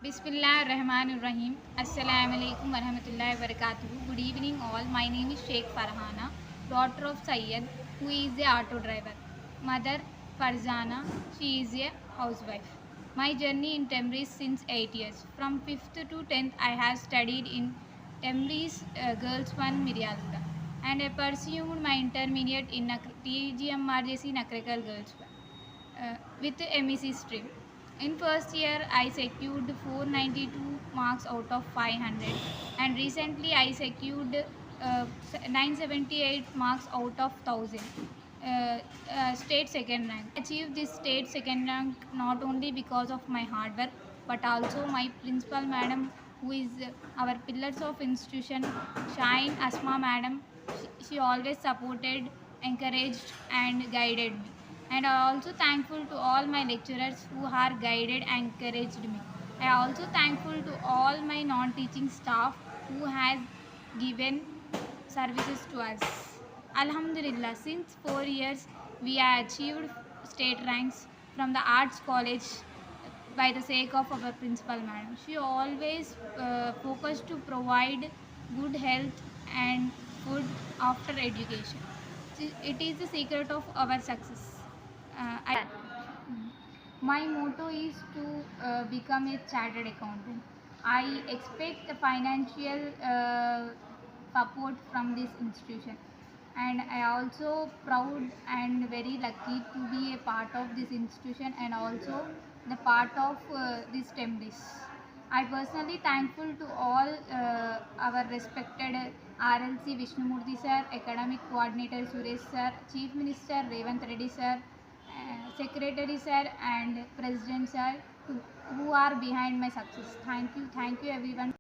Bismillahirrahmanirrahim. Assalamu alaikum warahmatullahi wabarakatuh. Good evening all. My name is Sheikh Farhana, daughter of Syed, who is a auto driver. Mother Farhana, she is a housewife. My journey in TMREIS since 8 years. From 5th to 10th, I have studied in TMREIS Girls 1 Miryalgooda, and I pursued my intermediate in TMREIS Nakrekal Girls 1 with MEC stream. In first year, I secured 492 marks out of 500, and recently I secured 978 marks out of 1000. State second rank. I achieved this state second rank not only because of my hard work, but also my principal madam, who is our pillars of institution, Shine Asma madam. She always supported, encouraged, and guided me. And I am also thankful to all my lecturers who are guided and encouraged me. I am also thankful to all my non-teaching staff who has given services to us. Alhamdulillah, since 4 years we have achieved state ranks from the arts college by the sake of our principal madam. She always focused to provide good health and food after education. It is the secret of our success. My motto is to become a chartered accountant. I expect the financial support from this institution, and I also proud and very lucky to be a part of this institution and also the part of this TMREIS. I personally thankful to all our respected RLC Vishnumurthy sir, academic coordinator Suresh sir, Chief Minister Revant Reddy sir, Secretary sir, and President sir, who are behind my success. Thank you everyone.